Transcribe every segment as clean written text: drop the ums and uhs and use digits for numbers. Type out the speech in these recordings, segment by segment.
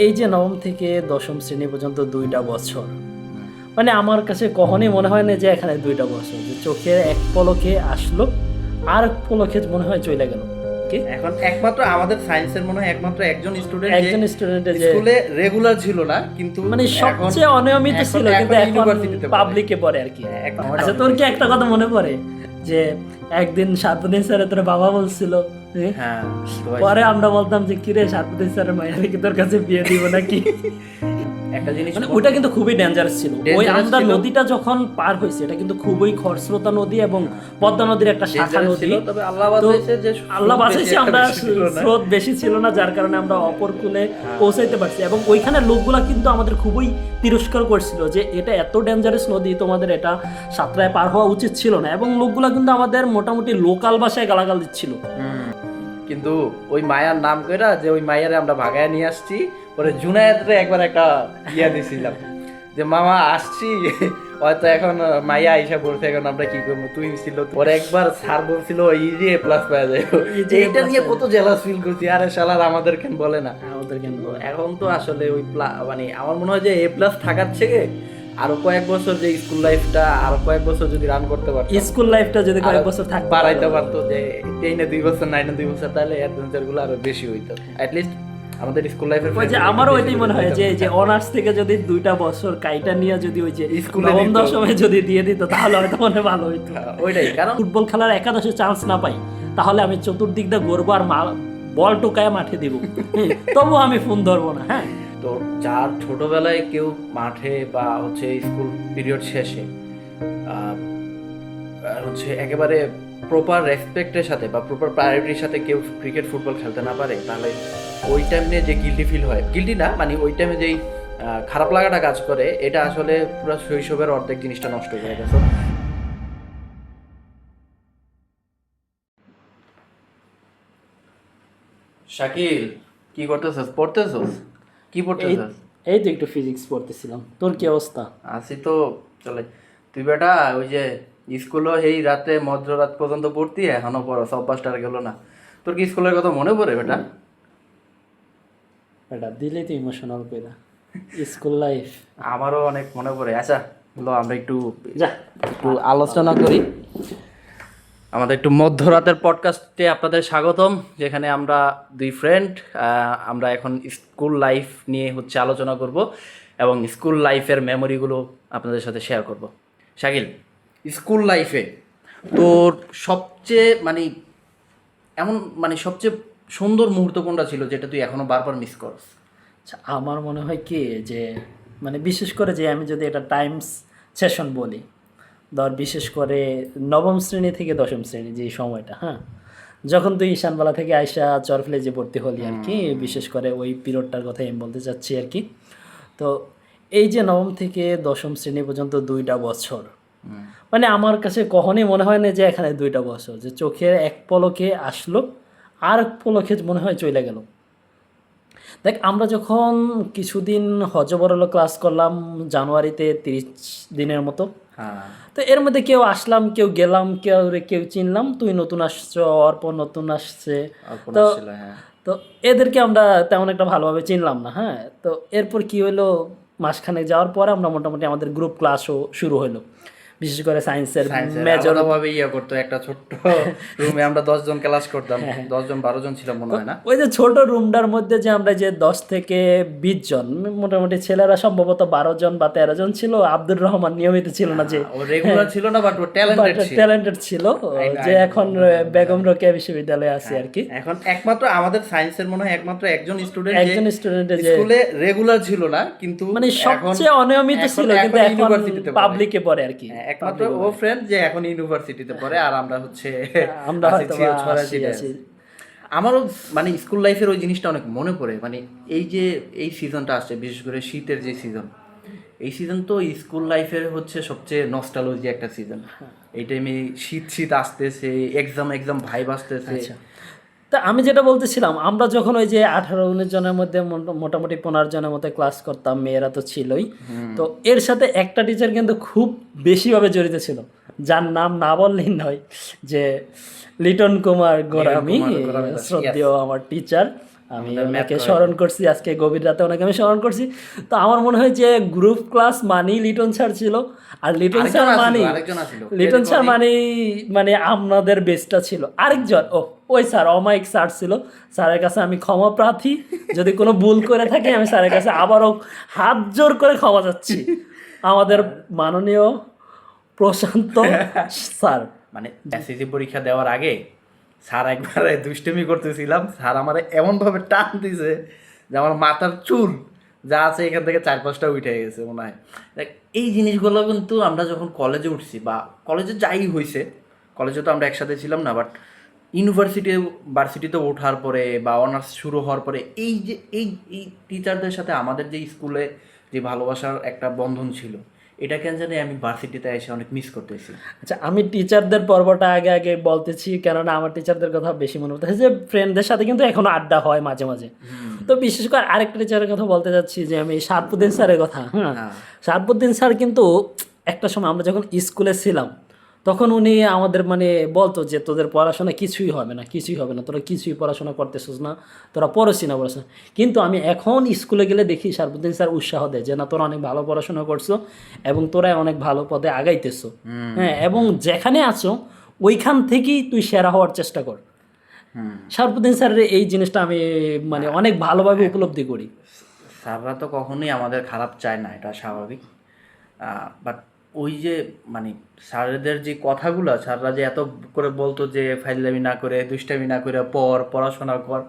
এই যে নবম থেকে দশম শ্রেণী পর্যন্ত 2টা বছর, মানে আমার কাছে কখনোই মনে হয় না যে এখানে 2টা বছর, যে চোখের এক পলকে আসলো আর এক পলকে মনে হয় চলে গেল। কি এখন একমাত্র আমাদের সায়েন্সের মনে হয় একমাত্র একজন স্টুডেন্ট যে স্কুলে রেগুলার ছিল না, কিন্তু মানে সবচেয়ে অনিয়মিত ছিল, কিন্তু এখন ইউনিভার্সিটিতে পাবলিকে পড়ে আর কি। এখন আচ্ছা, তোর কি একটা কথা মনে পড়ে যে একদিন সাতদিন স্যারের তোর বাবা বলছিল, হ্যাঁ, পরে আমরা বলতাম যে কিরে সাতদিন স্যারের মায়ের কি তোর কাছে বিয়ে দিব নাকি? একটা জিনিস মানে ওটা কিন্তু খুবই ডেঞ্জারাস ছিল। ওই Dangerous আমদা ছিল। নদীটা যখন পার হয়েছে, এটা কিন্তু খুবই খরস্রোতা নদী এবং পদ্মা নদীর একটা শাখা Dangerous নদী। ছিল, তবে আল্লাহ তো বাঁচাইছে যে আল্লাহ স্রোত বাঁচাইছে, বেশি আমরা একটা বেশি ছিল না। স্রোত বেশি ছিল না, যার কারণে আমরা অপর কূলে পৌঁছাইতে পারছি। এবং ওইখানে লোকগুলা কিন্তু আমাদের খুবই তিরস্কার করছিল যে এটা এত ডেঞ্জারাস নদী, তোমাদের এটা সাঁতরায় পার হওয়া উচিত ছিল না। এবং লোকগুলা কিন্তু আমাদের মোটামুটি লোকাল ভাষায় গালাগাল দিচ্ছিল। কিন্তু ওই মায়ার নাম কইরা যে ওই মায়ারে আমরা ভাগায় নিয়ে আসছি, পরে জুনায়েদরে একবার একটা ইয়া দিছিলাম যে মামা আসছি, হয়তো এখন মাইয়া আইসা বলছে এখন আমরা কি করবো, তুই ছিল। পরে একবার স্যার বলছিল ইজি এ প্লাস পাওয়া যায়, এইটা নিয়ে কত জেলাস ফিল করছি। আরে শালার আমাদের কেন বলে না, আমাদের কেন বলে? এখন তো আসলে ওই মানে আমার মনে হয় যে এ প্লাস থাকার থেকে আরো কয়েক বছর যে স্কুল লাইফটা আরো কয়েক বছর যদি রান করতে পারতো, স্কুল লাইফটা যদি কয়েক বছর থাকতো, বাড়াইতে পারতো, যে 10-এ 2 বছর 9-এ 2 বছর, তাহলে অ্যাডভেঞ্চার গুলো আরো বেশি হইতো। লিস্ট আমাদের স্কুল লাইফের ওই যে আমারও ওইটাই মনে হয় যে যে অনার্স থেকে যদি 2টা বছর কাইটা নিয়ে যদি ওই যে স্কুলে নবম দিত। দশমে যদি দিয়ে দিত, তাহলে হয়তো মনে হয় ভালো হইতো। ওইটাই কারণ ফুটবল খেলার একাদশে চান্স না পাই, তাহলে আমি চতুর্দিক দিয়ে গড়বো আর বল টোকায় মাঠে দিব, তবু আমি ফোন ধরবো না। হ্যাঁ, তো যার ছোটবেলায় কেউ মাঠে বা হচ্ছে স্কুল পিরিয়ড শেষে হচ্ছে একেবারে প্রপার রেসপেক্টের সাথে বা প্রপার প্রায়োরিটির সাথে কেউ ক্রিকেট ফুটবল খেলতে না পারে, তাহলে ওই টাইম নিয়ে যে গিল্টি ফিল হয়, গিল্টি না মানে ওই টাইমে যেই খারাপ লাগাটা কাজ করে, এটা আসলে পুরো শৈশবের অর্ধেক জিনিসটা নষ্ট করে গেছে। শাকিল, কি করতেছস? পড়তেছস? কি পড়তেছস? এই তো একটু ফিজিক্স পড়তেছিলাম। তোর কি অবস্থা? আছি তো, চলে। তুই বেটা ওই যে স্কুলও এই রাতে মধ্যরাত পর্যন্ত পড়তি, এখনো পড়ো, সব পাঁচটার গেল না। তোর কি স্কুলের কথা মনে পড়ে বেটা? এটা দিলে তো ইমোশনাল কইরা, স্কুল লাইফ আমারও অনেক মনে পড়ে। আচ্ছা বলো, আমরা একটু যা একটু আলোচনা করি। আমাদের একটু মধ্যরাতের পডকাস্টে আপনাদের স্বাগতম, যেখানে আমরা দুই ফ্রেন্ড আমরা এখন স্কুল লাইফ নিয়ে হচ্ছে আলোচনা করব এবং স্কুল লাইফের মেমোরিগুলো আপনাদের সাথে শেয়ার করব। শাকিল, স্কুল লাইফে তোর সবচেয়ে মানে এমন মানে সবচেয়ে সুন্দর মুহূর্ত কোনটা ছিল যেটা তুই এখনো বারবার মিস করস? আচ্ছা, আমার মনে হয় কি যে মানে বিশেষ করে যে আমি যদি এটা টাইমস সেশন বলি, ধর বিশেষ করে নবম শ্রেণী থেকে দশম শ্রেণী যে সময়টা, হ্যাঁ, যখন তুই ঈশানবালা থেকে আইসা চরফেলে যে ভর্তি হলি আর কি, বিশেষ করে ওই পিরিয়ডটার কথা আমি বলতে চাচ্ছি আর কি। তো এই যে নবম থেকে দশম শ্রেণী পর্যন্ত 2টা বছর, মানে আমার কাছে কখনোই মনে হয় না যে এখানে 2টা বছর, যে চোখের এক পলকে আসলো আর এক পলকে মনে হয় চলে গেল। দেখ, আমরা যখন কিছুদিন হজবরল ক্লাস করলাম জানুয়ারিতে 30 দিনের মতো, হ্যাঁ, তো এর মধ্যে কেউ আসলাম, কেউ গেলাম, কেউ চিনলাম, তুই নতুন আসছো, অর্পণ নতুন আসছে, তো হ্যাঁ। তো এদেরকে আমরা তেমন একটা ভালোভাবে চিনলাম না। হ্যাঁ, তো এরপর কি হলো, মাসখানেক যাওয়ার পরে আমরা মোটামুটি আমাদের গ্রুপ ক্লাসও শুরু হলো, বিশেষ করে সায়েন্সের মেজর আলাদাভাবে ইয়ে করতো, একটা ছোট্ট রুমে আমরা 10 জন ক্লাস করতাম, 10 জন 12 জন ছিলাম মনে হয় না? ওই যে ছোট রুমটার মধ্যে যে আমরা যে 10 থেকে 20 জন, মোটামুটি ছেলেরা সম্ভবত 12 জন বা 13 জন ছিল। আব্দুর রহমান নিয়মিত ছিল না, যে ও রেগুলার ছিল না, বাট ও ট্যালেন্টেড ছিল। ট্যালেন্টেড ছিল, যে এখন বেগম রোকেয়া বিশ্ববিদ্যালয়ে আছে আর কি। এখন একমাত্র আমাদের সায়েন্সের মনে হয় একমাত্র একজন একজন স্টুডেন্ট যে স্কুলে রেগুলার ছিল না, কিন্তু মানে সবচেয়ে অনিয়মিত ছিল, কিন্তু এখন পাবলিকে পড়ে আর কি। একমাত্র ও ফ্রেন্ড যে এখন ইউনিভার্সিটিতে পড়ে, আর আমরা হচ্ছে আমরা হয়তো আছি। আমারও মানে স্কুল লাইফের ওই জিনিসটা অনেক মনে পড়ে। মানে এই যে এই সিজনটা আসছে, বিশেষ করে শীতের যে সিজন, এই সিজন তো স্কুল লাইফের হচ্ছে সবচেয়ে নস্টালজি একটা সিজন। এই টাইমে শীত আসতেছে, এক্সাম ভাইব আসতেছে। তা আমি যেটা বলতেছিলাম, আমরা যখন ওই যে 18-19 জনের মধ্যে মোটামুটি 15 জনের মতো ক্লাস করতাম, মেয়েরা তো ছিলই, তো এর সাথে একটা টিচার কিন্তু খুব বেশিভাবে জড়িত ছিল, যার নাম না বললেই নয়, যে লিটন কুমার গোরামি, শ্রদ্ধেয় আমার টিচার। আমি ওনাকে স্মরণ করছি, আজকে গভীর রাতে ওনাকে আমি স্মরণ করছি। তো আমার মনে হয় যে গ্রুপ ক্লাস মানেই লিটন স্যার ছিল, আর লিটন স্যার মানেই মানে আপনাদের বেস্টটা ছিল। আরেকজন ওই স্যার অমায়িক স্যার ছিল, স্যারের কাছে আমি ক্ষমা প্রার্থী, যদি কোনো ভুল করে থাকি আমি স্যারের কাছে আবারও হাত জোর করে ক্ষমা চাচ্ছি। আমাদের মাননীয় প্রশান্ত স্যার, মানে এসএসসি পরীক্ষা দেওয়ার আগে স্যার একবারে দুষ্টুমি করতেছিলাম, স্যার আমার এমনভাবে টান দিছে যে আমার মাথার চুল যা আছে এখান থেকে 4-5টা উঠে গেছে মনে হয়। দেখ, এই জিনিসগুলো কিন্তু আমরা যখন কলেজে উঠছি বা কলেজে যাই হয়েছে, কলেজে তো আমরা একসাথে ছিলাম না, বাট ভার্সিটিতে ওঠার পরে বা অনার্স শুরু হওয়ার পরে এই যে এই এই টিচারদের সাথে আমাদের যে স্কুলে যে ভালোবাসার একটা বন্ধন ছিল, এটা কেন জানি আমি ভার্সিটিতে এসে অনেক মিস করতেছি। আচ্ছা, আমি টিচারদের পর্বটা আগে আগে বলতেছি, কেননা আমার টিচারদের কথা বেশি মনে পড়তেছে, যে ফ্রেন্ডদের সাথে কিন্তু এখনো আড্ডা হয় মাঝে মাঝে। তো বিশেষ করে আরেকটা টিচারের কথা বলতে যাচ্ছি, যে আমি শারফুদ্দিন স্যারের কথা। হ্যাঁ, শারফুদ্দিন স্যার কিন্তু একটা সময় আমরা যখন স্কুলে ছিলাম তখন উনি আমাদের মানে বলতো যে তোদের পড়াশোনা কিছুই হবে না, কিছুই হবে না, তোরা কিছুই পড়াশোনা করতেছিস না, তোরা পড়াশোনা। কিন্তু আমি এখন স্কুলে গেলে দেখি শারফুদ্দিন স্যার উৎসাহ দেয় যে না, তোরা অনেক ভালো পড়াশোনা করছো এবং তোরা অনেক ভালো পদে আগাইতেছো। হ্যাঁ, এবং যেখানে আছো ওইখান থেকেই তুই সেরা হওয়ার চেষ্টা কর। শারফুদ্দিন স্যারের এই জিনিসটা আমি মানে অনেক ভালোভাবে উপলব্ধি করি। স্যাররা তো কখনোই আমাদের খারাপ চায় না, এটা স্বাভাবিক। বাট ওই যে মানে স্যারদের যে কথাগুলো, স্যাররা যে এত করে বলতো যে ফাইজলামি না করে, দুষ্টামি না করে পড়াশোনা কর,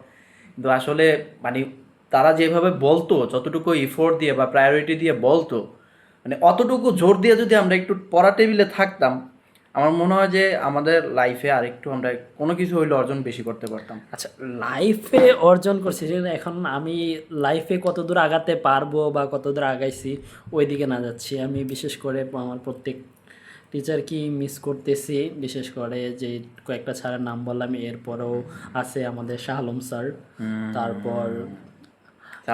কিন্তু আসলে মানে তারা যেভাবে বলতো, যতটুকু এফোর্ট দিয়ে বা প্রায়োরিটি দিয়ে বলতো, মানে অতটুকু জোর দিয়ে যদি আমরা একটু পড়া টেবিলে থাকতাম, আমার মনে হয় যে আমাদের লাইফে আরেকটু আমরা কোনো কিছু হইলে অর্জন বেশি করতে পারতাম। আচ্ছা, লাইফে অর্জন করছি, এখন আমি লাইফে কত দূর আগাতে পারবো বা কত দূর আগাইছি ওই দিকে না যাচ্ছি। আমি বিশেষ করে আমার প্রত্যেক টিচারকে মিস করতেছি, বিশেষ করে যে কয়েকটা স্যারের নাম বললাম, এরপরেও আছে আমাদের শাহ আলম স্যার, তারপর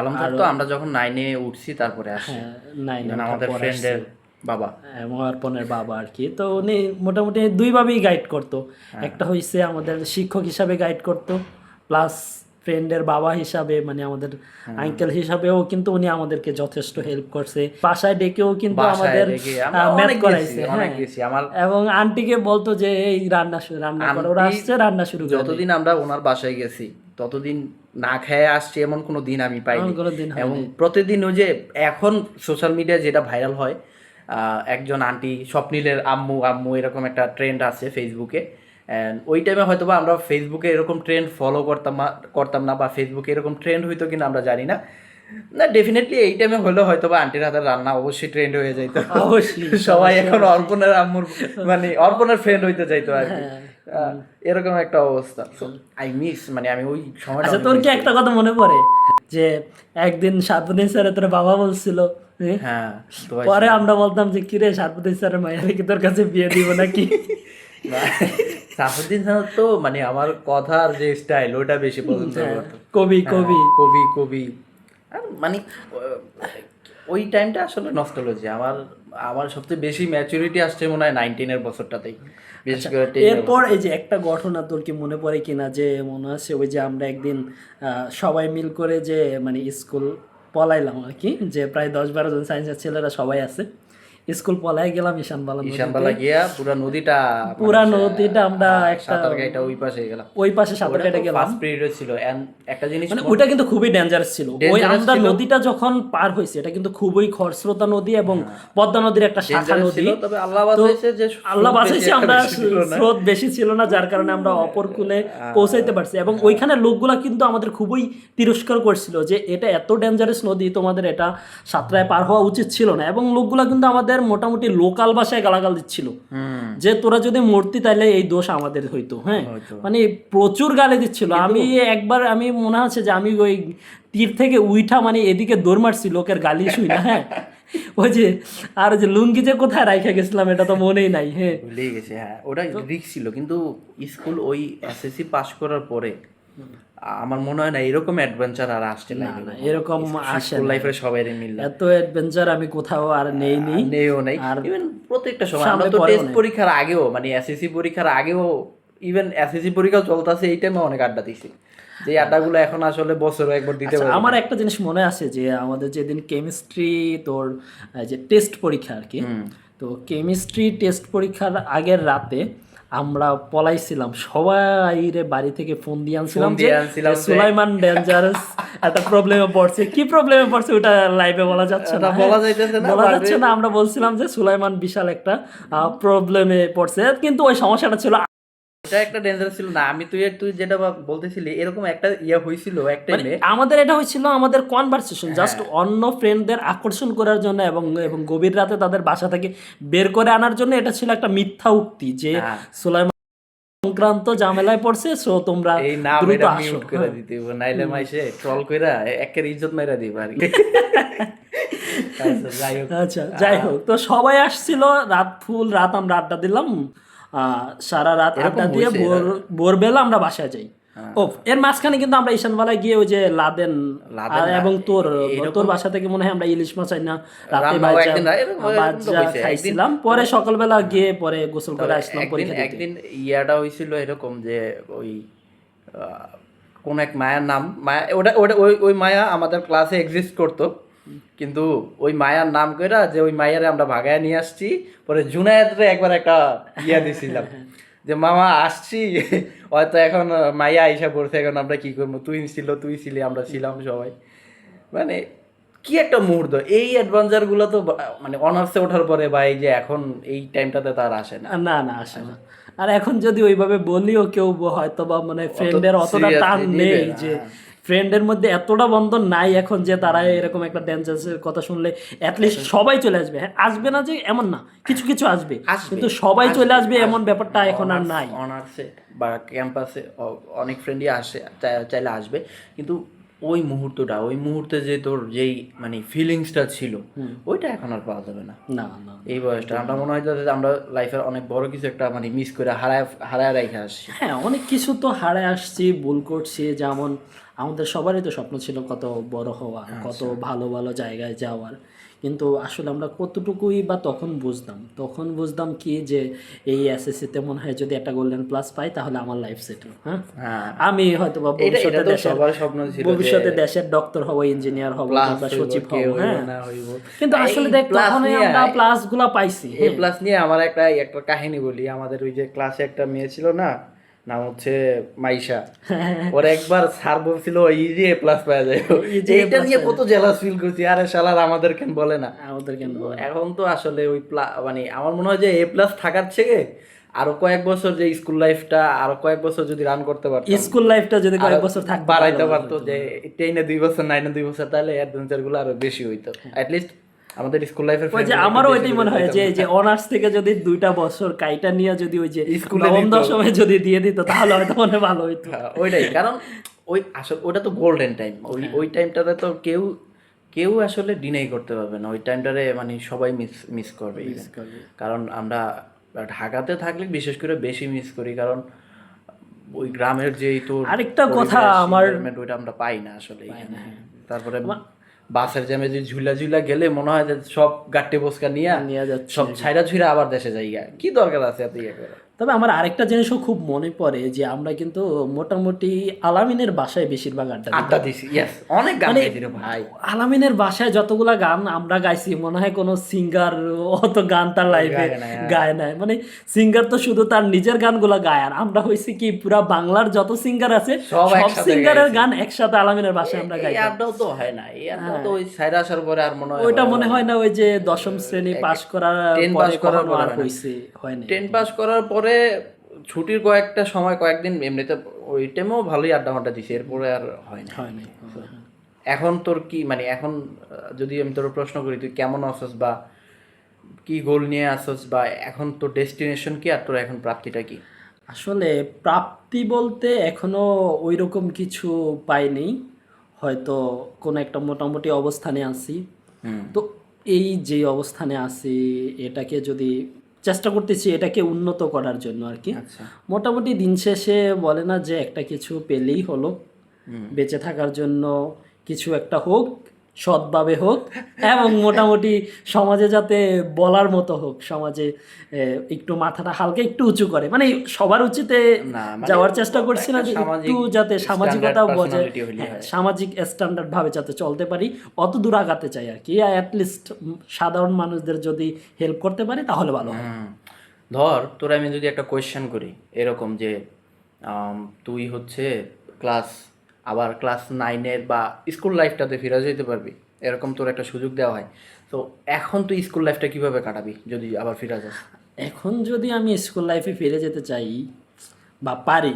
আলম স্যার তো আমরা যখন 9-এ উঠছি তারপরে আসে, আমাদের ফ্রেন্ডের বাবা, অর্পণের বাবা আর কি। তো উনি মোটামুটি দুইভাবেই গাইড করতো, একটা হইছে আমাদের শিক্ষক হিসাবে গাইড করতো, প্লাস ফ্রেন্ডের বাবা হিসাবে মানে আমাদের আঙ্কেল হিসাবেও কিন্তু উনি আমাদেরকে যথেষ্ট হেল্প করছে। বাসায় ডেকেও কিন্তু আমাদের ম্যাথ করাইছে। এবং আন্টিকে বলতো যে এই রান্না করো, ওরা আসছে রান্না শুরু করে। যতদিন আমরা ওনার বাসায় গেছি ততদিন না খেয়ে আসছি এমন কোনো দিন আমি পাইনি। এবং প্রতিদিন ওই যে এখন সোশ্যাল মিডিয়ায় যেটা ভাইরাল হয়, একজন আন্টি স্বপ্নিলের আম্মু এরকম একটা ট্রেন্ড আছে ফেসবুকে। ওই টাইমে হয়তো বা আমরা ফেসবুকে এরকম ট্রেন্ড ফলো করতাম না বা ফেসবুকে এরকম ট্রেন্ড হইতো কিনা আমরা জানি না। ডেফিনেটলি এই টাইমে হলে হয়তো বা আন্টির হাতের রান্না অবশ্যই ট্রেন্ড হয়ে যাইতো। অবশ্যই সবাই এখন অর্পণের আম্মুর মানে অর্পণের ফ্রেন্ড হইতে চাইতো আর কি, এরকম একটা অবস্থা। আই মিস মানে আমি ওই সময়টা। আচ্ছা, তোর কি একটা কথা মনে পড়ে যে একদিন শারফুদ্দিন স্যারের তোর বাবা বলছিল, হ্যাঁ, পরে আমরা বলতাম যে কিরে শারফুদ্দিন স্যারের মায়ের কি তোর কাছে বিয়ে দিব নাকি? শারফুদ্দিন স্যার তো মানে আমার কথার যে স্টাইল ওটা বেশি পছন্দ করতো। কবি আর মানে ওই টাইমটা আসলে নস্টালজি। আমার সবচেয়ে বেশি ম্যাচুরিটি আসছে মনে হয় 19-এর বছরটাতেই। এরপর এই যে একটা ঘটনা তোর কি মনে পড়ে কিনা, যে মনে আছে ওই যে আমরা একদিন সবাই মিল করে যে মানে স্কুল পলাইলাম আর কি, যে প্রায় 10-12 জন সায়েন্সের ছেলেরা সবাই আছে, স্কুল পলাই গেলাম ঈশানবালা গিয়া পুরা নদীটা আমরা একটা ওই পাশে সাঁতার কেটে গেলাম। ফার্স্ট পিরিয়ড ছিল। একটা জিনিস মানে ওটা কিন্তু খুবই ডেঞ্জারাস ছিল। ওই আমরা নদীটা যখন পার হইছে, এটা কিন্তু খুবই খরস্রোতা নদী এবং পদ্মা নদীর একটা শাখা নদী। তবে আল্লাহ বাঁচাইছে, আমরা স্রোত বেশি ছিল না, যার কারণে আমরা অপর কূলে পৌঁছাইতে পারছি। এবং ওইখানে লোকগুলা কিন্তু আমাদের খুবই তিরস্কার করছিল যে এটা এত ডেঞ্জারাস নদী, তোমাদের এটা সাঁতরায় পার হওয়া উচিত ছিল না। এবং লোকগুলা কিন্তু আমাদের মোটামুটি লোকাল ভাষায় গালাগাল দিচ্ছিল যে তোরা যদি মরতি তাইলে এই দোষ আমাদের হইতো। হ্যাঁ, মানে প্রচুর গালি দিচ্ছিল। আমি মনে আছে যে আমি ওই তীর থেকে উইঠা মানে এদিকে দৌড় মারছি লোকের গালি শুই না। হ্যাঁ, ওই যে আর যে লুঙ্গি যে কোথায় রাইখা গেছিলাম এটা তো মনেই নাই। হ্যাঁ, ভুলে গেছি। হ্যাঁ, ওটা রিস্ক ছিল। কিন্তু স্কুল ওই এসএসসি পাস করার পরে আমার মনে হয় না এরকম অ্যাডভেঞ্চার আর আসছে না, এরকম আসে লাইফে সবাই মিলে এত অ্যাডভেঞ্চার আমি কোথাও আর নেইও নাই। ইভেন প্রত্যেকটা সময় আমরা তো টেস্ট পরীক্ষার আগেও মানে এসএসসি পরীক্ষার আগেও, ইভেন এসএসসি পরীক্ষা চলতেছে এই টাইমে অনেক আড্ডা দিছি। যে আড্ডাগুলো এখন আসলে বছরে একবার দিতে আচ্ছা, পারি। আমার একটা জিনিস মনে আছে যে আমাদের যেদিন কেমিস্ট্রি তোর যে টেস্ট পরীক্ষা আর কি, তো কেমিস্ট্রি টেস্ট পরীক্ষার আগের রাতে আমরা পলাইছিলাম, সবাই রে বাড়ি থেকে ফোন দিয়ে আনছিলাম যে সুলাইমান ডেঞ্জারাস একটা প্রবলেমে পড়ছে। কি প্রবলেমে পড়ছে ওটা লাইভে বলা যাচ্ছে না, বলা যাইতেছে না, বলা যাচ্ছে না। আমরা বলছিলাম যে সুলাইমান বিশাল একটা প্রবলেমে পড়ছে, কিন্তু ওই সমস্যাটা ছিল এটা একটা ডেঞ্জারাস ছিল না। আমি তুই যেটা বলতেছিলি এরকম একটা হয়েছিল এক টাইমে। আমাদের এটা হয়েছিল আমাদের কনভারসেশন জাস্ট অন্য ফ্রেন্ডদের আকর্ষণ করার জন্য এবং এবং গভীর রাতে তাদের বাসা থেকে বের করে আনার জন্য। এটা ছিল একটা মিথ্যা উক্তি যে সুলাইমান সংক্রান্ত ঝামেলায় পড়ছে, সো তোমরা এই নাম দ্রুত এটা আসো। মিউট করে দিতে হবে, নাইলে মাইসে ট্রল কইরা একের ইজ্জত মাইরা দিবা আর কি। আচ্ছা, যাই হোক। আচ্ছা, যাই হোক, তো সবাই আসছিল, ফুল রাত আমরা আড্ডা দিলাম, সারা রাত আড্ডা দিয়ে ভোরবেলা আমরা বাসায় যাই। ও এর মাঝখানে কিন্তু আমরা ঈশানবেলায় গিয়ে ওই যে লাদেন এবং তোর বাসা থেকে মনে হয় আমরা ইলিশ মাছ না রাতে বাজা খাইছিলাম, পরে সকালবেলা গিয়ে পরে গোসল করে আসলাম পরীক্ষা দিতে। একদিন ইয়াটা হয়েছিল এরকম যে ওই কোন এক মায়ার নাম, মায়া, ওটা ওটা ওই মায়া আমাদের ক্লাসে এক্সিস্ট করতো, কিন্তু ওই মায়ার নাম কইরা যে ওই মায়ারে আমরা ভাগায় নিয়ে আসছি। পরে জুনায়েদরে একবার একটা ইয়া দিছিলাম যে মামা আসছি, হয়তো এখন মাইয়া আইসা পড়ছে, এখন আমরা কি করবো, তুই ছিলি, আমরা ছিলাম সবাই। মানে কি একটা মুহূর্ত! এই অ্যাডভেঞ্চার গুলো তো মানে অনার্সে ওঠার পরে বা এই যে এখন এই টাইমটাতে তার আসে না, না আসে না। আর এখন যদি ওইভাবে বলিও কেউ হয়তো বা মানে ফ্রেন্ডের অতটা টান নেই, যে ফ্রেন্ডের মধ্যে এতটা বন্ধন নাই এখন যে তারা এরকম একটা ডেঞ্জারাসের কথা শুনলে অ্যাটলিস্ট সবাই চলে আসবে। হ্যাঁ, আসবে না যে এমন না, কিছু কিছু আসবে, কিন্তু সবাই চলে আসবে এমন ব্যাপারটা এখন আর নাই। অনার্সে বা ক্যাম্পাসে অনেক ফ্রেন্ডই আসে, চাইলে আসবে, কিন্তু ওই মুহূর্তে যে তোর যেই মানে ফিলিংসটা ছিল ওইটা এখন আর পাওয়া যাবে না। না না, এই বয়সটা আমরা মনে হয় যে আমরা লাইফের অনেক বড় কিছু একটা মানে মিস করে হারায় রেখে আসছি। হ্যাঁ, অনেক কিছু তো হারায় আসছি, ভুল করছি। যেমন আমাদের সবারই তো স্বপ্ন ছিল কত বড় হওয়ার, কত ভালো ভালো জায়গায় যাওয়ার, কিন্তু আসলে আমরা কতটুকুই বা তখন বুঝতাম কি যে এই এসএসসিতে মনে হয় যদি একটা গোল্ডেন প্লাস পাই তাহলে আমার লাইফ সেটেল। হ্যাঁ, আমি হয়তো বা ভবিষ্যতে দেশের ডক্টর হব, ইঞ্জিনিয়ার হব, বা সচিব হব। হ্যাঁ, কিন্তু আসলে দেখ তখনই আমরা প্লাস গুলা পাইছি। এই প্লাস নিয়ে আমার একটা কাহিনী বলি। আমাদের ওই যে ক্লাসে একটা মেয়ে ছিল না, নাম হচ্ছে মাইশা, ওর একবার স্যার বলছিল ইজি এ প্লাস পাওয়া যায়, এইটা নিয়ে কত জেলাস ফিল করছি। আরে শালার আমাদের কেন বলে না, এখন তো আসলে ওই মানে আমার মনে হয় যে এ প্লাস থাকার থেকে আরো কয়েক বছর যে স্কুল লাইফটা আরো কয়েক বছর যদি রান করতে পারতো, স্কুল লাইফটা যদি কয়েক বছর থাকতো, বাড়াইতে পারতো, যে 10-এ 2 বছর 9-এ 2 বছর, তাহলে অ্যাডভেঞ্চার গুলো আরো বেশি হইতো। অ্যাটলিস্ট আমাদের স্কুল লাইফের আমারও ওইটাই মনে হয় যে অনার্স থেকে যদি 2টা বছর কাইটা নিয়ে যদি ওই যে নবম দশমে যদি দিয়ে দিত তাহলে হয়তো মনে ভালো হইতো। ওইটাই, কারণ ওই আসলে ওটা তো গোল্ডেন টাইম। ওই টাইমটাতে তো কেউ আসলে ডিনাই করতে পারবে না। ওই টাইমটারে মানে সবাই মিস করবে। কারণ আমরা ঢাকাতে থাকলে বিশেষ করে বেশি মিস করি, কারণ ওই গ্রামের যে আরেকটা কথা আমার ওইটা আমরা পাই না আসলে। তারপরে বাসের জ্যামে যে ঝুলা গেলে মনে হয় যে সব গাট্টে বসকা নিয়ে যাচ্ছে, সব ছাইরা ছুইরা আবার দেশে যাইগা, কি দরকার আছে এত ইয়ে করে। তবে আমার আরেকটা জিনিসও খুব মনে পড়ে যে আমরা কিন্তু মোটামুটি আলামিনের বাসায় বেশিরভাগ আড্ডা দিছি। অনেক গান গাইছি রে ভাই। আলামিনের বাসায় যতগুলা গান আমরা গাইছি, মনে হয় কোনো সিঙ্গার অত গান তার লাইফে গায় নাই। মানে সিঙ্গার তো শুধু তার নিজের গানগুলা গায়, আর আমরা হইছি কি পুরা বাংলার যত সিঙ্গার আছে সব সিঙ্গারের গান একসাথে আলামিনের বাসায় আমরা গাই। আড্ডাও তো হয় না, এই আড্ডা তো ওই ছাইরা আসার পরে আর মনে হয় ওইটা মনে হয় না ওই যে 10ম শ্রেণী পাস করার পরে হইছে, হয় না। 10 পাস করার পরে ছুটির কয়েকদিন এমনিতে ওই টাইমেও ভালোই আড্ডা দিছি, এরপরে আর হয় না। এখন তোর কি মানে, এখন যদি আমি তোর প্রশ্ন করি তুই কেমন আছস বা কি গোল নিয়ে আসছ, বা এখন তোর ডেস্টিনেশন কি আর তোর এখন প্রাপ্তিটা কি? আসলে প্রাপ্তি বলতে এখনো ওই রকম কিছু পাইনি, হয়তো কোনো একটা মোটামুটি অবস্থানে আছি। তো এই যে অবস্থানে আছি এটাকে যদি চেষ্টা করতেছি এটাকে উন্নত করার জন্য আর কি। মোটামুটি দিন শেষে বলে না যে একটা কিছু পেলেই হলো, বেঁচে থাকার জন্য কিছু একটা হোক, সৎভাবে হোক এবং মোটামুটি সমাজে যাতে বলার মতো হোক, সমাজে একটু মাথাটা হালকা একটু উঁচু করে, মানে সবার উচিতে না, মানে যাওয়ার চেষ্টা করছি না, যে সামাজিক একটু যাতে সামাজিকতা standard বজায়, personality হইলে হয়। সামাজিক স্ট্যান্ডার্ড ভাবে যাতে চলতে পারি, অত দূর আগাতে চাই আর কি। অ্যাটলিস্ট সাধারণ মানুষদের যদি হেল্প করতে পারি তাহলে ভালো হয়। ধর তোরা আমি যদি একটা কোয়েশ্চেন করি এরকম যে তুই হচ্ছে ক্লাস 9-এর বা স্কুল লাইফটাতে ফিরে যেতে পারবি, এরকম তোর একটা সুযোগ দেওয়া হয়, তো এখন তুই স্কুল লাইফটা কিভাবে কাটাবি যদি আবার ফিরে যাস? এখন যদি আমি স্কুল লাইফে ফিরে যেতে চাই বা পারি,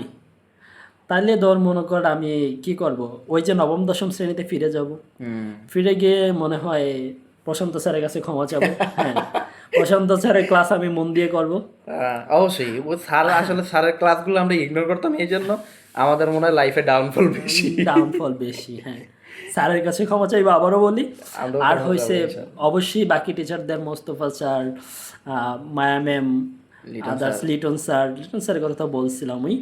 তাহলে ধর মনে কর আমি কি করব, ওই যে নবম দশম শ্রেণীতে ফিরে যাব। ফিরে গিয়ে মনে হয় প্রশান্ত স্যারের কাছে ক্ষমা চাবো। হ্যাঁ, প্রশান্ত স্যারের ক্লাস আমি মন দিয়ে করব। অবশ্যই ও স্যার, আসলে স্যারের ক্লাসগুলো আমরা ইগনোর করতাম, এই জন্য আমাদের মনে হয় লাইফে ডাউনফল বেশি। ডাউনফল বেশি, হ্যাঁ। স্যারের কাছে ক্ষমা চাইবো, আবারও বলি। আমরাও আর ক্ষমা হয়েছে চাইবো, ইনশাআল্লাহ। অবশ্যই বাকি টিচারদের, মোস্তফা স্যার, মায়া ম্যাম, আদার্স লিটন স্যারের কথা তো বলছিলাম ওই।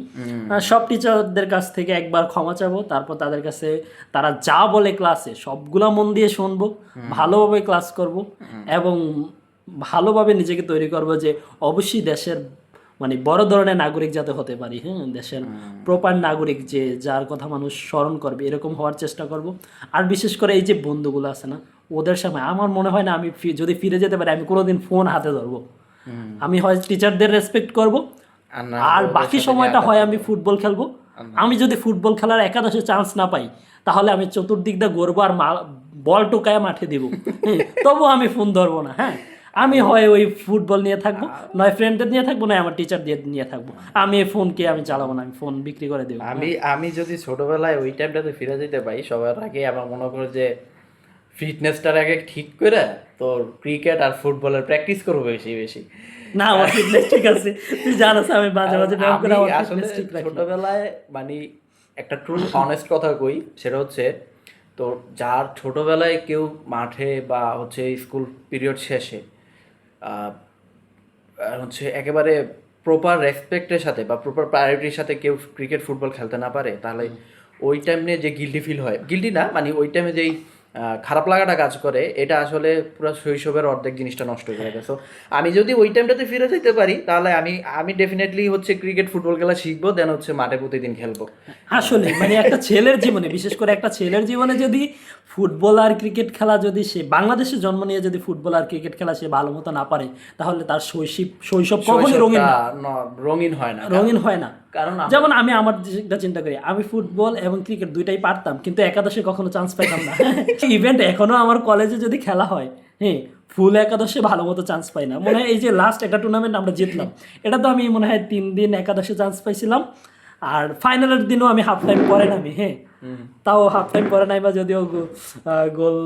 সব টিচারদের কাছ থেকে একবার ক্ষমা চাবো, তারপর তাদের কাছে তারা যা বলে ক্লাসে সবগুলা মন দিয়ে শুনবো, ভালোভাবে ক্লাস করব এবং ভালোভাবে নিজেকে তৈরি করব যে অবশ্যই দেশের মানে বড় ধরনের নাগরিক যাতে হতে পারি। হ্যাঁ, দেশের প্রপার নাগরিক, যে যার কথা মানুষ স্মরণ করবে, এরকম হওয়ার চেষ্টা করব। আর বিশেষ করে এই যে বন্ধুগুলো আছে না, ওদের সময় আমার মনে হয় না আমি যদি ফিরে যেতে পারি আমি কোনোদিন ফোন হাতে ধরবো। আমি হয় টিচারদের রেসপেক্ট করব, আর বাকি সময়টা হয় আমি ফুটবল খেলবো। আমি যদি ফুটবল খেলার একাদশে চান্স না পাই, তাহলে আমি চতুর্দিক দিয়ে গড়বো আর বল টোকায় মাঠে দিব। তবু আমি ফোন ধরবো না। হ্যাঁ, আমি হয় ওই ফুটবল নিয়ে থাকবো, নয় ফ্রেন্ডদের নিয়ে থাকবো, নয় আমার টিচার দিয়ে নিয়ে থাকবো। আমি এই ফোনকে আমি চালাবো না, আমি ফোন বিক্রি করে দেবো। আমি যদি ছোটবেলায় ওই টাইমটাতে ফিরে যেতে পারি, সবার আগে আমার মনে করো যে ফিটনেসটার আগে ঠিক করে তোর ক্রিকেট আর ফুটবলের প্র্যাকটিস করবো বেশি বেশি। না, আমার ফিটনেস ঠিক আছে, তুই জানাস আমি মাঝে মাঝে ব্যায়াম করে আমার আসলে ফিটনেস ঠিক রাখি। ছোটবেলায় মানে একটা ট্রু অনেস্ট কথা কই, সেটা হচ্ছে তো যার ছোটবেলায় কেউ মাঠে বা হচ্ছে স্কুল পিরিয়ড শেষে হচ্ছে একেবারে প্রপার রেসপেক্টের সাথে বা প্রপার প্রায়োরিটির সাথে কেউ ক্রিকেট ফুটবল খেলতে না পারে, তাহলে ওই টাইমে যে গিল্টি ফিল হয়, গিল্টি না মানে ওই টাইমে যেই খারাপ লাগাটা কাজ করে, এটা আসলে পুরো শৈশবের অর্ধেক জিনিসটা নষ্ট করে দেয়। সো আমি যদি ওই টাইমটাতে ফিরে যেতে পারি, তাহলে আমি ডেফিনেটলি হচ্ছে ক্রিকেট ফুটবল খেলা শিখবো, দেন হচ্ছে মাঠে প্রতিদিন খেলবো। আসলে মানে একটা ছেলের জীবনে, বিশেষ করে একটা ছেলের জীবনে যদি ফুটবল আর ক্রিকেট খেলা, যদি সে বাংলাদেশে জন্ম নিয়ে যদি ফুটবল আর ক্রিকেট খেলা সে ভালো মতো না পারে, তাহলে তার শৈশব কখনোই রঙিন না, রঙিন হয় না, রঙিন হয় না। কারণ যেমন আমি আমার দিকটা চিন্তা করি, আমি ফুটবল এবং ক্রিকেট দুইটাই পারতাম, কিন্তু একাদশে কখনো চান্স পাইতাম না। ইভেন্ট এখনো আমার কলেজে যদি খেলা হয়, হ্যাঁ, ফুল একাদশে ভালো মতো চান্স পাই না। মনে হয় এই যে লাস্ট একটা টুর্নামেন্ট আমরা জিতলাম, এটা তো আমি মনে হয় 3 দিন একাদশে চান্স পাইছিলাম, আর ফাইনালের দিনও আমি হাফ টাইম পরে নামি। হ্যাঁ, তাও হাফ টাইম পরে নাই বা যদিও গোল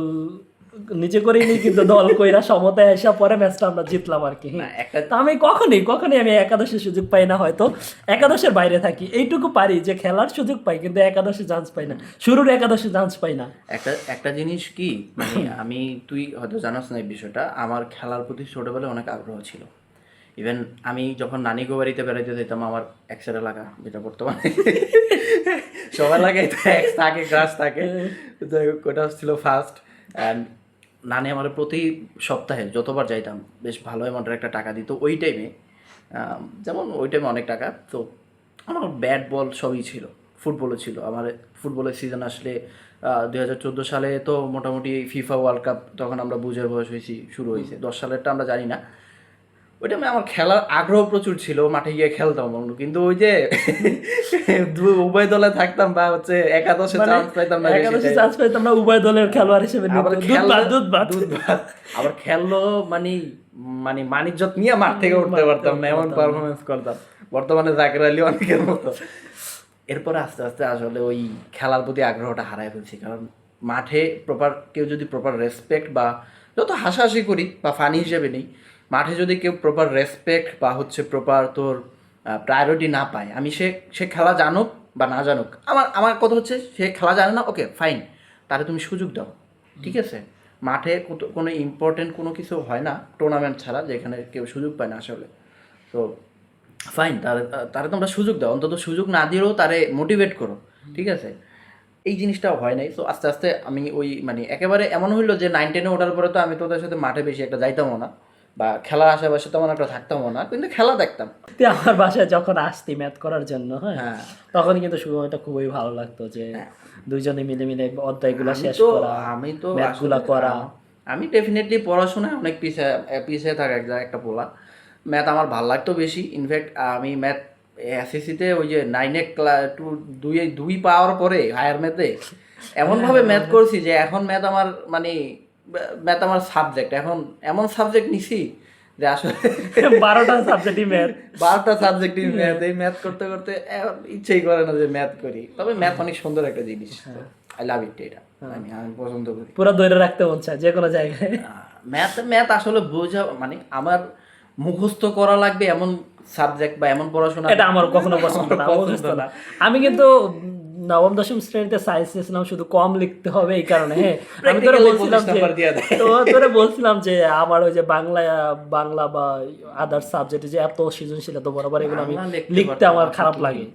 নিচে করিনি, কিন্তু দল কইরা সমতায় আসা পরে ম্যাচটা আমরা জিতলাম আর কি। তা আমি কখনই আমি একাদশের সুযোগ পাই না, হয়তো একাদশের বাইরে থাকি, এইটুকু পারি যে খেলার সুযোগ পাই, কিন্তু একাদশে চান্স পাই না, শুরুর একাদশে চান্স পাই না। একটা জিনিস কি মানে তুই হয়তো জানাস না এই বিষয়টা, আমার খেলার প্রতি ছোটবেলায় অনেক আগ্রহ ছিল। ইভেন আমি যখন নানিগো বাড়িতে বেড়াইতে যেতাম, আমার এক্সের এলাকা, যেটা বর্তমানে সবার এলাকায় তো এক্স থাকে, গ্রাস থাকে, যাই হোক ওটা ছিল ফার্স্ট। অ্যান্ড নানি আমার প্রতি সপ্তাহে যতবার যাইতাম বেশ ভালো অ্যামাউন্টের একটা টাকা দিত ওই টাইমে। যেমন ওই টাইমে অনেক টাকা, তো আমার ব্যাট বল সবই ছিল, ফুটবলও ছিল। আমার ফুটবলের সিজন আসলে 2014 সালে তো মোটামুটি ফিফা ওয়ার্ল্ড কাপ, তখন আমরা বুঝের বয়স শুরু হয়েছে। 10 সালেরটা আমরা জানি না। ওই টাইমে আমার খেলার আগ্রহ প্রচুর ছিল, মাঠে গিয়ে খেলতাম, কিন্তু ওই যে উভয় দলে থাকতাম বা হচ্ছে একাদশে চান্স পাইতাম না, একাদশে চান্স পাইতাম না, উভয় দলের খেলোয়াড় হিসেবে আবার খেললো মানে মানে মানিজ্জত নিয়ে মাঠ থেকে উঠতে পারতাম না, এমন পারফরমেন্স করতাম, বর্তমানে জাকের আলী অনেকের মতো। এরপরে আস্তে আস্তে আসলে ওই খেলার প্রতি আগ্রহটা হারাই ফেলছি, কারণ মাঠে কেউ যদি প্রপার রেসপেক্ট বা যত হাসাহাসি করি বা ফানি হিসেবে নেই, মাঠে যদি কেউ প্রপার রেসপেক্ট বা হচ্ছে প্রপার তোর প্রায়োরিটি না পায়, আমি সে খেলা জানুক বা না জানুক, আমার কথা হচ্ছে সে খেলা জানে না, ওকে ফাইন, তাহলে তুমি সুযোগ দাও, ঠিক আছে। মাঠে কোনো ইম্পর্টেন্ট কোনো কিছু হয় না টুর্নামেন্ট ছাড়া, যেখানে কেউ সুযোগ পায় না আসলে। তো ফাইন, তারে তোমরা সুযোগ দাও, অন্তত সুযোগ না দিলেও তারে মোটিভেট করো, ঠিক আছে। এই জিনিসটা হয় নাই। তো আস্তে আস্তে আমি ওই মানে একেবারে এমন হইলো যে 9-10-এ ওঠার পরে তো আমি তোদের সাথে মাঠে বেশি একটা যাইতামও না, বা খেলার আশেপাশে তেমন একটা থাকতামও না, কিন্তু খেলা দেখতাম। তুই আমার বাসায় যখন আসতি ম্যাথ করার জন্য, হ্যাঁ, হ্যাঁ, তখন কিন্তু সময়টা খুবই ভালো লাগতো যে দুইজনে মিলে মিলে অধ্যায়গুলো শেষ করা, আমি তো ম্যাথগুলা করা। আমি ডেফিনেটলি পড়াশোনায় অনেক পিছিয়ে পিছিয়ে থাকা একটা পোলা। ম্যাথ আমার ভালো লাগতো বেশি। ইনফ্যাক্ট আমি ম্যাথ এসএসসিতে ওই যে 9-এ দুই পাওয়ার পরে হায়ার ম্যাথে এমনভাবে ম্যাথ করছি যে এখন ম্যাথ আমার মানে ম্যাথ আমার সাবজেক্ট। এখন এমন সাবজেক্ট নিছি যে আসলে 12টা সাবজেক্টই ম্যাথ। 12টা সাবজেক্টই ম্যাথ। এই ম্যাথ করতে করতে এখন ইচ্ছেই করে না যে ম্যাথ করি। তবে ম্যাথ অনেক সুন্দর একটা জিনিস, আই লাভ ইট। এটা আমি পছন্দ করি, পুরো ধরে রাখতে মন চায় যে কোনো জায়গায়। ম্যাথ আসলে বোঝা মানে আমার মুখস্থ করা লাগবে এমন সাবজেক্ট বা এমন পড়াশোনা, এটা আমার কখনো পছন্দ না, মুখস্থ না। আমি কিন্তু নবম দশম শ্রেণীতে সায়েন্স নিয়েছিলাম শুধু কম লিখতে হবে এই কারণে। হ্যাঁ, আমি তোরে বলছিলাম তোরে বলছিলাম যে আমার ওই যে বাংলা বা আদার সাবজেক্টে যে এত সৃজনশীলতা বরাবর এগুলো আমি লিখতে আমার খারাপ লাগে।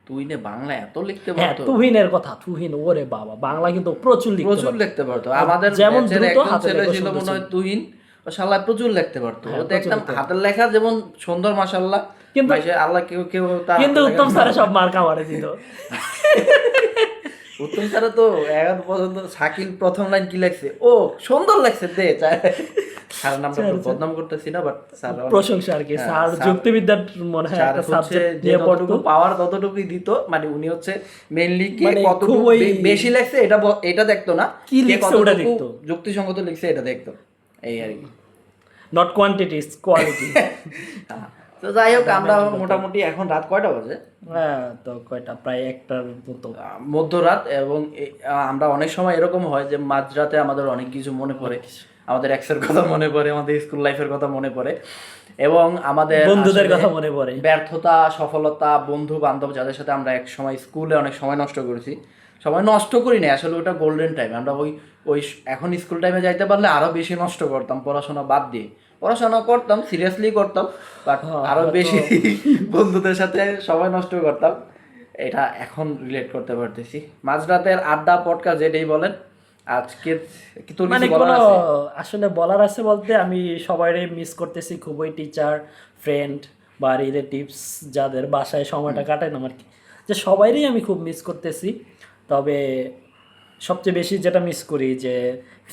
তুই নে বাংলা এত লিখতে হ্যাঁ, পারতো? তুহিনের কথা, তুহিন ওরে বাবা, বাংলা কিন্তু প্রচুর লিখতে পারতো। আমাদের যেমন ব্যাচের দ্রুত একজন হাতে ছেলে লেখা ছিল সুন্দর মনে হয় ছিল। তুহিন, ও শালা প্রচুর লিখতে পারতো। ও তো একদম হাতের লেখা যেমন সুন্দর মাশাআল্লাহ, কিন্তু আল্লাহ কেউ কেউ তার কিন্তু উত্তম স্যারে সব মার্কা মারে দিত। উত্তম স্যারে তো এখন পর্যন্ত শাকিল প্রথম লাইন কি লেখছে, ও সুন্দর লাগছে দে চায়। স্যারের নামটা একটু বদনাম করতেছি না, বাট স্যার প্রশংসা আর কি। স্যার যুক্তিবিদ্যার মনে হয় একটা সাবজেক্ট নিয়ে পড়তো, পাওয়ার ততটুকুই দিত। মানে উনি হচ্ছে মেইনলি কে মানে কতটুকু খুবই বেশি লেখছে এটা দেখতো না, কি লিখছে ওটা দেখতো, যুক্তিসঙ্গত লিখছে এটা দেখতো, এই আর কি। Not quantity is quality. তো যাই হোক, আমরা মোটামুটি এখন রাত কয়টা বাজে? হ্যাঁ, তো কয়টা প্রায় 1টার মতো, মধ্যরাত। এবং আমরা অনেক সময় এরকম হয় যে মাঝরাতে আমাদের অনেক কিছু মনে পড়ে, আমাদের এক্সের কথা মনে পড়ে, আমাদের স্কুল লাইফের কথা মনে পড়ে, এবং আমাদের বন্ধুদের কথা মনে পড়ে, ব্যর্থতা, সফলতা, বন্ধু বান্ধব যাদের সাথে আমরা এক সময় স্কুলে অনেক সময় নষ্ট করেছি। সময় নষ্ট করি না আসলে, ওটা গোল্ডেন টাইম। আমরা ওই এখন স্কুল টাইমে যাইতে পারলে আরো বেশি নষ্ট করতাম, পড়াশোনা বাদ দিয়ে। পড়াশোনা করতাম, সিরিয়াসলি করতাম, বাট আরো বেশি বন্ধুদের সাথে সময় নষ্ট করতাম। এটা এখন রিলেট করতে পারতেছি। মাঝরাতের আড্ডা পডকাস্ট যেটাই বলেন, আজকে কি তোর মানে কিছু বলার কোনো আছে? আসলে বলার আছে বলতে আমি সবাইরে মিস করতেছি খুবই, টিচার, ফ্রেন্ড বা রিলেটিভস যাদের বাসায় সময়টা কাটাইলাম আর কি, যে সবাইরই আমি খুব মিস করতেছি। তবে সবচেয়ে বেশি যেটা মিস করি যে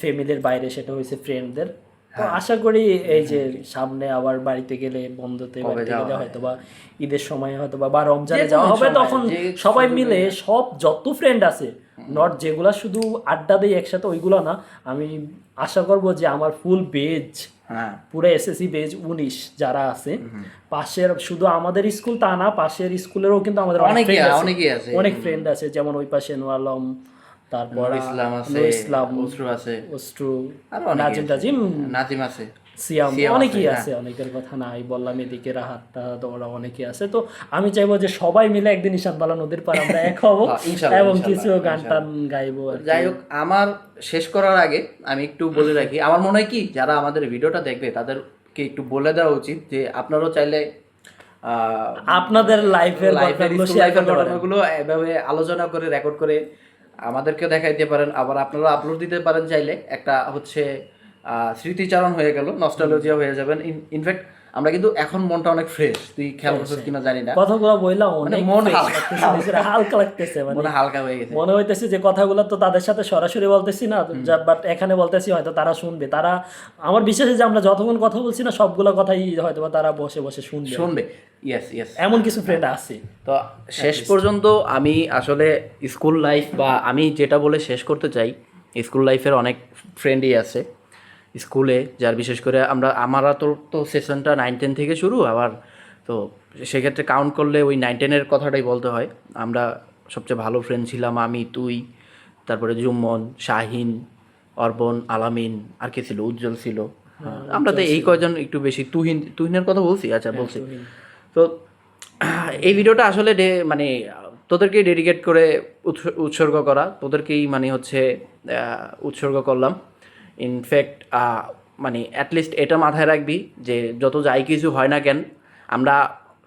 ফ্যামিলির বাইরে, সেটা হয়েছে ফ্রেন্ডদের। তো আশা করি এই যে সামনে আবার বাড়িতে গেলে, বন্ধুতে বাড়িতে গেলে হয়তো বা ঈদের সময় হয়তো বা রমজানে যাওয়া হবে, তখন সবাই মিলে সব যত ফ্রেন্ড আছে, নট যেগুলা শুধু আড্ডা দেয় একসাথে ওইগুলো না, আমি আশা করব যে আমার ফুল বেজ, পুরো এসএসসি বেজ 19 যারা আছে, পাশের শুধু আমাদের স্কুল তা না, পাশের স্কুলেরও কিন্তু আমাদের অনেক ফ্রেন্ড আছে। যেমন ওই পাশে নুর আলম, তারপর ইসলাম আছে, ইসলাম, অশ্রু আছে, নাজিম টাজিম, নাজিম আছে, সিয়াম, অনেকেই আছে। অনেকের কথা নাই বললাম, এদিকে রাহাতটা ওরা অনেকেই আছে। তো আমি চাইবো যে সবাই মিলে একদিন ঈশানবালা নদীর পাড়ে আমরা এক হবো এবং কিছু গান টান গাইবো। যাই হোক, আমার শেষ করার আগে আমি একটু বলে রাখি, আমার মনে হয় কি যারা আমাদের ভিডিওটা দেখবে তাদেরকে একটু বলে দেওয়া উচিত যে আপনারাও চাইলে আপনাদের লাইফের ঘটনাগুলো এভাবে আলোচনা করে রেকর্ড করে আমাদেরকে দেখাইতে পারেন। আবার আপনারা আপলোড দিতে পারেন চাইলে। একটা হচ্ছে স্মৃতিচারণ হয়ে গেল, নস্টালজিয়া হয়ে যাবেন। ইনফ্যাক্ট আমরা কিন্তু এখন মনটা অনেক ফ্রেশ, তুই খেয়াল করছিস কিনা জানি না, কথাগুলো বললাম অনেক মন হালকা লাগতেছে, মানে হালকা হয়ে গেছে, মনে হইতেছে যে কথাগুলো তো তাদের সাথে সরাসরি বলতেছি না, বাট এখানে বলতেছি, হয়তো তারা শুনবে। তারা আমার বিশ্বাস যে আমরা যতক্ষণ কথা বলছি না, সবগুলো কথাই হয়তো তারা বসে বসে শুনবে। ইয়েস, এমন কিছু ফ্রেন্ড আছে। তো শেষ পর্যন্ত আমি আসলে স্কুল লাইফ, বা আমি যেটা বলে শেষ করতে চাই, স্কুল লাইফের অনেক ফ্রেন্ডই আছে স্কুলে, যার বিশেষ করে আমরা তো সেশনটা 9-10 থেকে শুরু, আবার তো সেক্ষেত্রে কাউন্ট করলে ওই 9-10-এর কথাটাই বলতে হয়। আমরা সবচেয়ে ভালো ফ্রেন্ড ছিলাম আমি, তুই, তারপরে জুম্মন, শাহিন, অর্বন, আলামিন, আর কে ছিল, উজ্জ্বল ছিল। আমরা তো এই কয়জন একটু বেশি। তুহিনের কথা বলছি, আচ্ছা বলছি। তো এই ভিডিওটা আসলে মানে তোদেরকেই ডেডিকেট করে উৎসর্গ করা, তোদেরকেই মানে হচ্ছে উৎসর্গ করলাম। ইনফ্যাক্ট মানে অ্যাটলিস্ট এটা মাথায় রাখবি যে যত যাই কিছু হয় না কেন, আমরা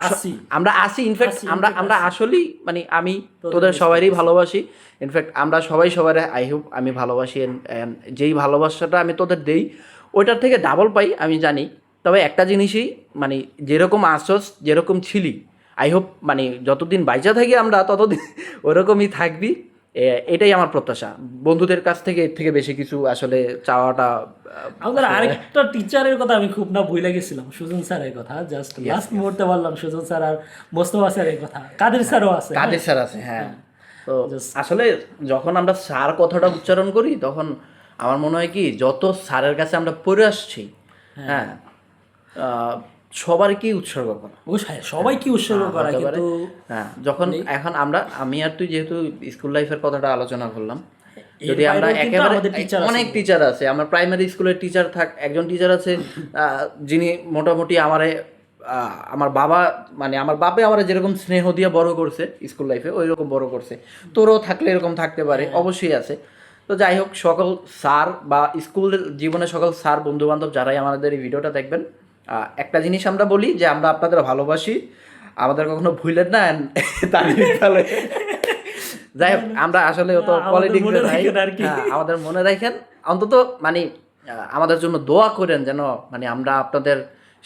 আসি আমরা আসি ইনফ্যাক্ট আসি, আমরা infact আমরা আসি। আসলেই মানে আমি তোদের miss সবারই ভালোবাসি। ইনফ্যাক্ট আমরা সবাই সবার আই হোপ আমি ভালোবাসি and যেই ভালোবাসাটা আমি তোদের দেই ওইটার থেকে ডাবল পাই আমি জানি। তবে একটা জিনিসই মানে যেরকম আসস যেরকম ছিলি আই হোপ মানে যতদিন বাইচা থাকি আমরা ততদিন ওরকমই থাকবি। এটাই আমার প্রত্যাশা বন্ধুদের কাছ থেকে এর থেকে বেশি কিছু আসলে চাওয়াটা আমাদের আরেকটা টিচারের কথা আমি খুব না ভুলে গেছিলাম, সুজন স্যারের কথা। জাস্ট লাস্ট মুহূর্তে বললাম সুজন স্যার আর মোস্তফা স্যারের কথা। কাদের স্যারও আছে, কাদের স্যার আছে, হ্যাঁ। তো আসলে যখন আমরা স্যার কথাটা উচ্চারণ করি তখন আমার মনে হয় কি যত স্যারের কাছে আমরা পড়ে আসছি, হ্যাঁ, সবারই উৎসর্গ করা। হ্যাঁ, সবাই কি উৎসর্গ করা, কিন্তু হ্যাঁ, যখন এখন আমি আর তুই যেহেতু স্কুল লাইফের কথাটা আলোচনা করলাম, যদি আমরা একেবারে অনেক টিচার আছে, আমার প্রাইমারি স্কুলের টিচার একজন টিচার আছে যিনি মোটামুটি আমার বাবা মানে আমার বাপে আমার যেরকম স্নেহ দিয়ে বড় করছে স্কুল লাইফে ওই রকম বড় করছে, তোরও থাকলে এরকম থাকতে পারে, অবশ্যই আছে। তো যাই হোক, সকল স্যার বা স্কুল জীবনে সকল স্যার বন্ধু বান্ধব যারাই আমাদের এই ভিডিওটা দেখবেন, একটা জিনিস আমরা বলি যে আমরা আপনাদের ভালোবাসি, আমাদের কখনো ভুলেন না। তাহলে যাই হোক, আমরা আসলে তো পলিটিক্স আমাদের মনে রাখেন, অন্তত মানে আমাদের জন্য দোয়া করেন যেন মানে আমরা আপনাদের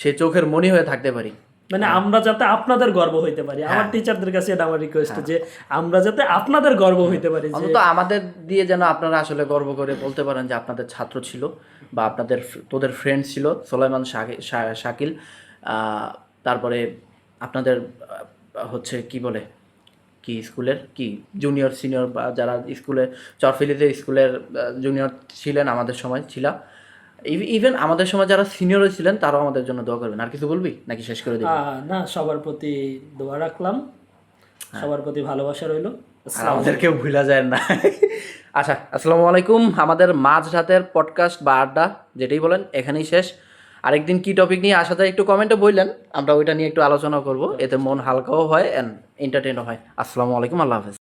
সেই চোখের মনি হয়ে থাকতে পারি, মানে আমরা যাতে আপনাদের গর্ব হইতে পারি। আমার টিচারদের কাছে এটা আমার রিকোয়েস্ট যে আমরা যাতে আপনাদের গর্ব হইতে পারি, অন্তত আমাদের দিয়ে যেন আপনারা আসলে গর্ব করে বলতে পারেন যে আপনাদের ছাত্র ছিল বা তোদের ফ্রেন্ড ছিল সোলাইমান শাকিল, তারপরে আপনাদের হচ্ছে কি বলে কি স্কুলের কি জুনিয়র সিনিয়র বা যারা স্কুলে চরফিলিতে স্কুলের জুনিয়র ছিলেন আমাদের সময় ছিলাম, ইভেন আমাদের সময় যারা সিনিয়র ছিলেন তারাও আমাদের জন্য দোয়া করবেন। আর কিছু বলবি নাকি শেষ করে দিবি? না, সবার প্রতি দোয়া রাখলাম, সবার প্রতি ভালোবাসা রইল, আমাদেরকেও ভুলা যায় না। আচ্ছা, আসসালামু আলাইকুম। আমাদের মাঝরাতের পডকাস্ট বা আড্ডা যেটাই বলেন এখানেই শেষ। আরেকদিন কি টপিক নিয়ে আসা যায় একটু কমেন্টে বললেন, আমরা ওইটা নিয়ে একটু আলোচনা করব, এতে মন হালকাও হয় অ্যান্ড এন্টারটেনও হয়। আসসালামু আলাইকুম, আল্লাহ হাফেজ।